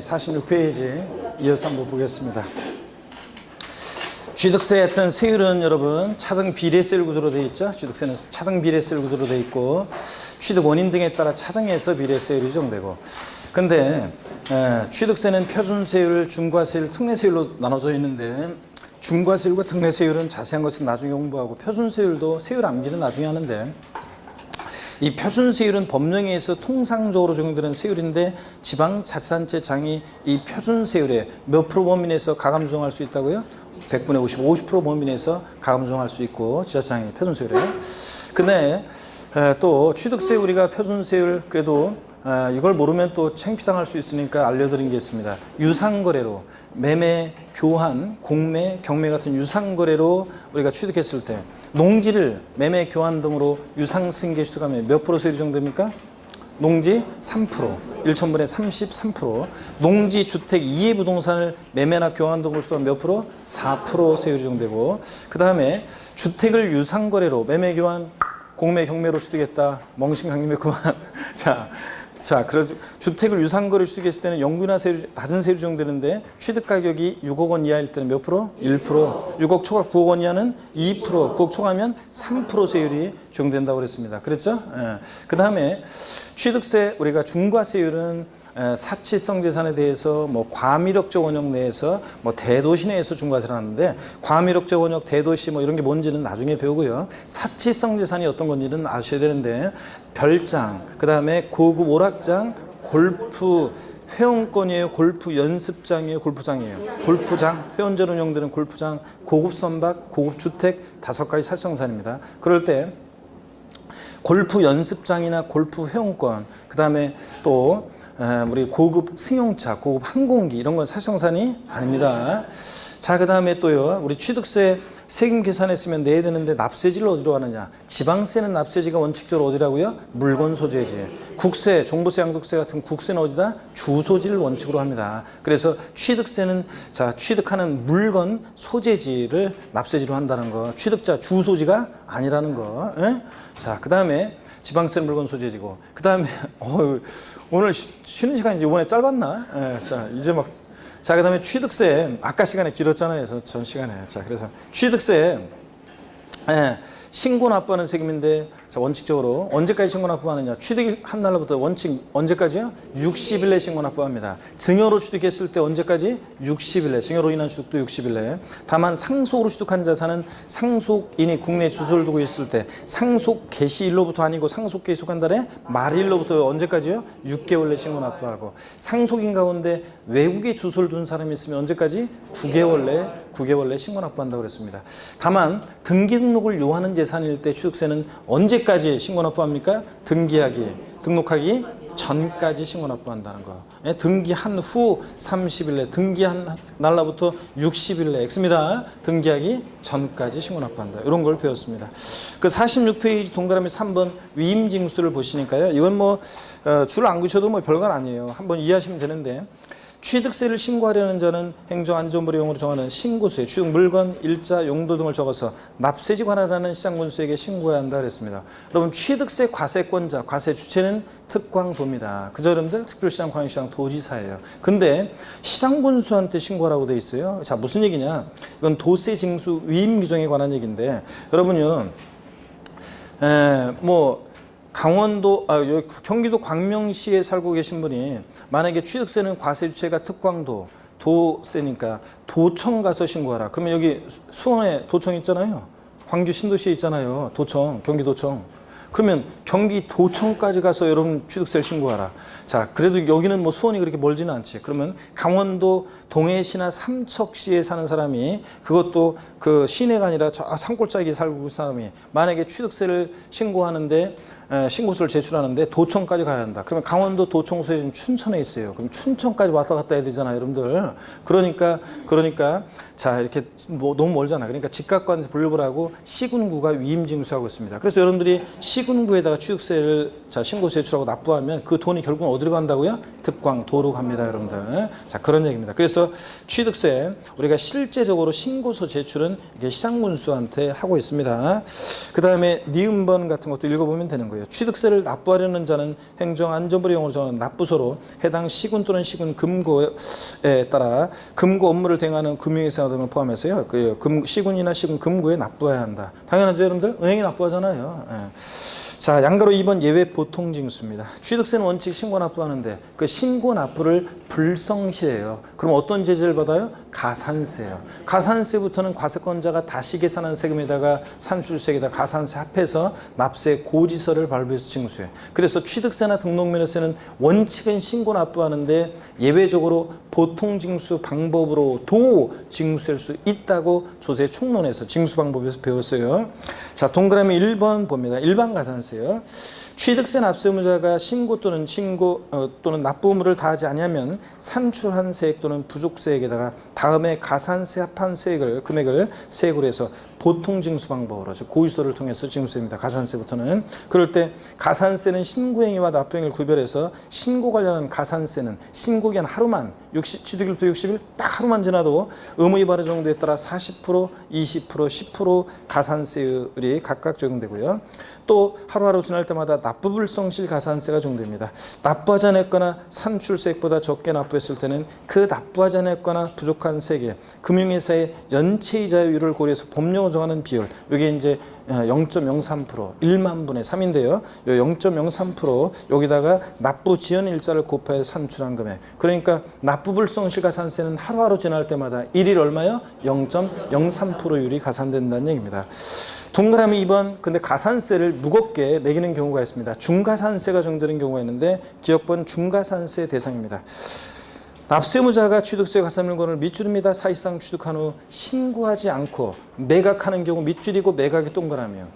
46페이지 이어서 한번 보겠습니다. 취득세 하여튼 세율은 여러분 차등 비례세율 구조로 되어 있죠. 취득세는 차등 비례세율 구조로 되어 있고 취득 원인 등에 따라 차등해서 비례세율이 정되고, 근데 취득세는 표준세율, 중과세율, 특례세율로 나눠져 있는데 중과세율과 특례세율은 자세한 것은 나중에 공부하고 표준세율도 세율 암기는 나중에 하는데, 이 표준세율은 법령에 의해서 통상적으로 적용되는 세율인데 지방자치단체 장이 이 표준세율에 몇 프로 범위 내에서 가감 조정할 수 있다고요? 100분의 50, 50% 범위 내에서 가감 조정할 수 있고 지자체장이 표준세율에. 근데 또 취득세 우리가 표준세율 그래도 이걸 모르면 또 창피당할 수 있으니까 알려드린 게 있습니다. 유상거래로 매매, 교환, 공매, 경매 같은 유상거래로 우리가 취득했을 때 농지를 매매, 교환 등으로 유상승계 취득하면 몇 프로 세율이 정됩니까? 농지 3%, 1천분의 33%. 농지, 주택, 이해 부동산을 매매나 교환 등으로 취득하면 몇 프로? 4% 세율이 정되고, 그 다음에 주택을 유상거래로 매매, 교환, 공매, 경매로 취득했다. 멍신강림의 그만. 그래서 주택을 유상거래 취득했을 때는 영구나 세율, 낮은 세율이 적용되는데 취득 가격이 6억 원 이하일 때는 몇 프로? 1%. 6억 초과 9억 원 이하는 2%. 9억 초과하면 3% 세율이 적용된다고 그랬습니다. 그랬죠? 그 다음에 취득세 우리가 중과세율은 사치성 재산에 대해서 뭐 과미력적 원역 내에서 뭐 대도시 내에서 중과세를 하는데, 과미력적 원역, 대도시 뭐 이런 게 뭔지는 나중에 배우고요. 사치성 재산이 어떤 건지는 아셔야 되는데, 별장, 그 다음에 고급 오락장, 골프 회원권이에요? 골프 연습장이에요? 골프장이에요? 골프장, 회원제로 운영되는 골프장, 고급 선박, 고급 주택 5가지 사치성산입니다. 그럴 때 골프 연습장이나 골프 회원권, 그 다음에 또 우리 고급 승용차, 고급 항공기 이런 건 사치성산이 아닙니다. 자, 그 다음에 또요, 우리 취득세 세금 계산했으면 내야 되는데 납세지를 어디로 하느냐? 지방세는 납세지가 원칙적으로 어디라고요? 물건 소재지. 국세, 종부세, 양도세 같은 국세는 어디다? 주소지를 원칙으로 합니다. 그래서 취득세는 취득하는 물건 소재지를 납세지로 한다는 거. 취득자 주소지가 아니라는 거. 자, 그 다음에 지방세는 물건 소재지고, 그 다음에 오늘 쉬는 시간이 이번에 짧았나? 그 다음에 취득세, 아까 시간에 길었잖아요. 전 시간에. 그래서 취득세, 신고 납부하는 세금인데, 원칙적으로 언제까지 신고 납부하느냐? 취득한 날로부터 원칙 언제까지요? 60일 내 신고 납부합니다. 증여로 취득했을 때 언제까지? 60일 내. 증여로 인한 취득도 60일 내. 다만 상속으로 취득한 자산은 상속인이 국내에 주소를 두고 있을 때 상속 개시일로부터 아니고 상속 개시한 달에 말일로부터 언제까지요? 6개월 내 신고 납부하고, 상속인 가운데 외국에 주소를 둔 사람이 있으면 언제까지? 9개월 내 신고 납부한다고 그랬습니다. 다만 등기 등록을 요하는 재산일 때 취득세는 언제까지 신고 납부합니까? 등록하기 전까지 신고 납부한다는 거. 등기한 후 30일 내, 등기한 날로부터 60일 내 X입니다. 등기하기 전까지 신고 납부한다. 이런 걸 배웠습니다. 그 46페이지 동그라미 3번 위임징수를 보시니까요. 이건 뭐 줄 안 그으셔도 뭐 별건 아니에요. 한번 이해하시면 되는데, 취득세를 신고하려는 자는 행정안전부령으로 정하는 신고수에 취득 물건, 일자, 용도 등을 적어서 납세지 관할하는 시장군수에게 신고해야 한다 그랬습니다. 여러분, 취득세 과세권자, 과세 주체는 특광도입니다. 그죠, 여러분들? 특별시장, 광역시장, 도지사예요. 근데 시장군수한테 신고하라고 돼 있어요. 자, 무슨 얘기냐? 이건 도세 징수 위임 규정에 관한 얘기인데, 여러분요, 강원도, 경기도 광명시에 살고 계신 분이 만약에 취득세는 과세 주체가 특광도, 도세니까 도청 가서 신고하라. 그러면 여기 수원에 도청 있잖아요. 광주 신도시에 있잖아요. 도청, 경기도청. 그러면 경기도청까지 가서 여러분 취득세를 신고하라. 자, 그래도 여기는 뭐 수원이 그렇게 멀지는 않지. 그러면 강원도 동해시나 삼척시에 사는 사람이, 그것도 그 시내가 아니라 저 산골짜기에 살고 있는 사람이 만약에 취득세를 신고하는데 신고서를 제출하는데 도청까지 가야 한다. 그러면 강원도 도청소에는 춘천에 있어요. 그럼 춘천까지 왔다 갔다 해야 되잖아요, 여러분들. 그러니까 자, 이렇게 뭐 너무 멀잖아. 그러니까 직각관에서 분류를 하고 시군구가 위임징수하고 있습니다. 그래서 여러분들이 시군구에다가 취득세를 신고서 제출하고 납부하면 그 돈이 결국은 어디로 간다고요? 특광, 도로 갑니다, 여러분들. 자, 그런 얘기입니다. 그래서 취득세 우리가 실제적으로 신고서 제출은 이게 시장군수한테 하고 있습니다. 그 다음에 니은번 같은 것도 읽어보면 되는 거예요. 거예요. 취득세를 납부하려는 자는 행정안전부령으로 정하는 납부서로 해당 시군 또는 시군 금고에 따라 금고 업무를 대행하는 금융회사 등을 포함해서요. 시군이나 시군 금고에 납부해야 한다. 당연하죠, 여러분들? 은행이 납부하잖아요. 예. 자, 양가로 2번 예외 보통징수입니다. 취득세는 원칙 신고 납부하는데 그 신고 납부를 불성시해요. 그럼 어떤 제재를 받아요? 가산세요. 가산세부터는 과세권자가 다시 계산한 세금에다가 산출세에다 가산세 합해서 납세 고지서를 발부해서 징수해. 그래서 취득세나 등록면허세는 원칙은 신고 납부하는데 예외적으로 보통징수 방법으로도 징수할 수 있다고 조세 총론에서 징수 방법에서 배웠어요. 자, 동그라미 1번 봅니다. 일반 가산세. 취득세 납세 의무자가 신고 또는 납부 의무를 다하지 아니하면 산출한 세액 또는 부족세액에다가 다음에 가산세 합한 금액을 세액으로 해서 보통징수 방법으로 고의서를 통해서 징수됩니다. 가산세부터는. 그럴 때 가산세는 신고행위와 납부행위를 구별해서 신고 관련한 가산세는 신고기한 하루만 취득일부터 60일 딱 하루만 지나도 의무 위반의 정도에 따라 40%, 20%, 10% 가산세율이 각각 적용되고요. 또 하루하루 지날 때마다 납부불성실 가산세가 적용됩니다. 납부하지 않았거나 산출세액보다 적게 납부했을 때는 그 납부하지 않았거나 부족한 세액에 금융회사의 연체이자율을 고려해서 법령으로 정하는 비율, 이게 이제 0.03%, 1만 분의 3인데요. 0.03% 여기다가 납부 지연 일자를 곱하여 산출한 금액. 그러니까 납부불성실 가산세는 하루하루 지날 때마다 일일 얼마요? 0.03%율이 가산된다는 얘기입니다. 동그라미 2번, 근데 가산세를 무겁게 매기는 경우가 있습니다. 중가산세가 적용되는 경우가 있는데 기억번 중가산세 대상입니다. 납세의무자가 취득세 가산물건을 밑줄입니다. 사실상 취득한 후 신고하지 않고 매각하는 경우 밑줄이고 매각이 동그라미요.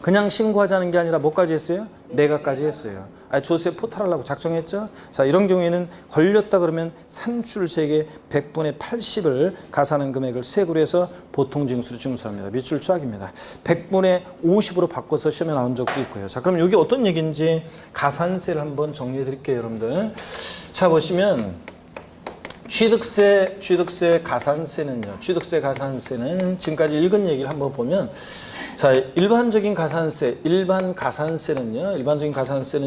그냥 신고하지 않은 게 아니라 뭐까지 했어요? 매각까지 했어요. 조세 포탈하려고 작정했죠. 자, 이런 경우에는 걸렸다 그러면 산출세액의 100분의 80을 가산한 금액을 세액으로 해서 보통징수로 징수합니다. 밑줄 추락입니다. 100분의 50으로 바꿔서 시험에 나온 적도 있고요. 자, 그럼 이게 어떤 얘기인지 가산세를 한번 정리해 드릴게요, 여러분들. 자, 보시면 취득세 가산세는요. 취득세 가산세는 지금까지 읽은 얘기를 한번 보면, 자, 일반적인 가산세는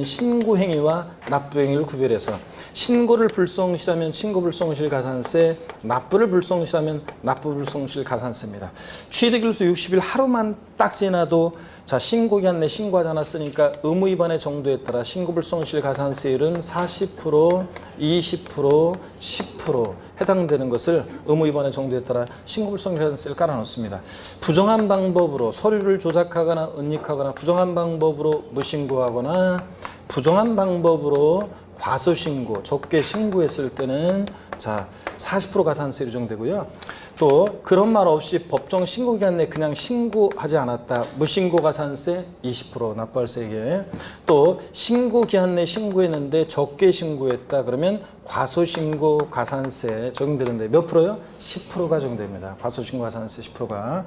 신고 행위와 납부 행위를 구별해서 신고를 불성실하면 신고 불성실 가산세, 납부를 불성실하면 납부 불성실 가산세입니다. 취득일부터 60일 하루만 딱 지나도 자, 신고기한 내 신고하지 않았으니까 의무 위반의 정도에 따라 신고 불성실 가산세율은 40%, 20%, 10% 해당되는 것을 의무 위반의 정도에 따라 신고 불성실 가산세를 깔아놓습니다. 부정한 방법으로 서류를 조작하거나 은닉하거나 부정한 방법으로 무신고하거나 부정한 방법으로 과소신고, 적게 신고했을 때는 자, 40% 가산세율이 적용되고요. 또 그런 말 없이 법정 신고기간 내에 그냥 신고하지 않았다. 무신고 가산세 20% 납부할 세액에. 또 신고기한 내에 신고했는데 적게 신고했다. 그러면 과소신고 가산세 적용되는데 몇 프로요? 10%가 적용됩니다. 과소신고 가산세 10%가.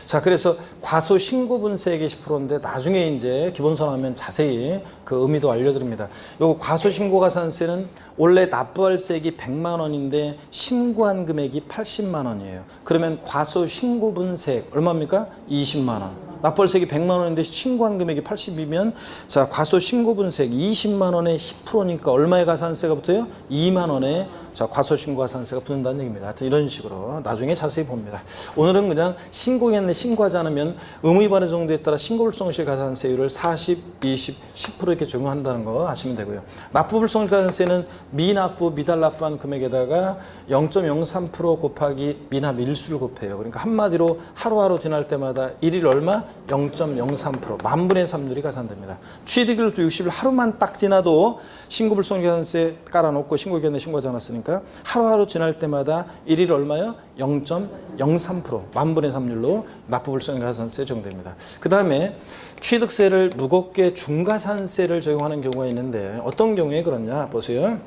자, 그래서 과소신고분세액이 10%인데 나중에 이제 기본선 하면 자세히 그 의미도 알려드립니다. 요 과소신고 가산세는 원래 납부할 세액이 100만 원인데 신고한 금액이 80만 원이에요. 그러면 과소신고분세액 얼마입니까? 20만 원. 납부할 세액이 100만 원인데 신고한 금액이 80이면 자, 과소신고분세액 20만 원에 10%니까 얼마의 가산세가 붙어요? 2만 원에 자, 과소신고 가산세가 붙는다는 얘기입니다. 하여튼 이런 식으로 나중에 자세히 봅니다. 오늘은 그냥 신고했네 신고하지 않으면 의무 위반의 정도에 따라 신고불성실 가산세율을 40, 20, 10% 이렇게 적용한다는 거 아시면 되고요. 납부불성실 가산세는 미납부, 미달납부한 금액에다가 0.03% 곱하기 미납 일수를 곱해요. 그러니까 한마디로 하루하루 지날 때마다 일일 얼마? 0.03% 만분의 3률이 가산됩니다. 취득일부터 60일 하루만 딱 지나도 신고불성실 가산세 깔아놓고 신고기한내 신고하지 않았으니까 하루하루 지날 때마다 일일 얼마요? 0.03% 만분의 3률로 납부불성실 가산세 적용됩니다. 그 다음에 취득세를 무겁게 중가산세를 적용하는 경우가 있는데 어떤 경우에 그러냐 보세요.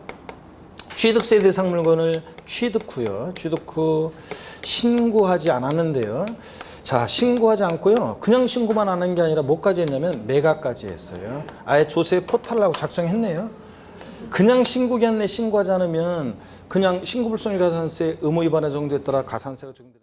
취득세 대상 물건을 취득 후 신고하지 않았는데요. 자, 신고하지 않고요. 그냥 신고만 하는 게 아니라 뭐까지 했냐면 매각까지 했어요. 아예 조세 포탈하고 작정했네요. 그냥 신고기한 내 신고하지 않으면 그냥 신고불성실 가산세 의무 위반의 정도에 따라 가산세가 적용됩니다.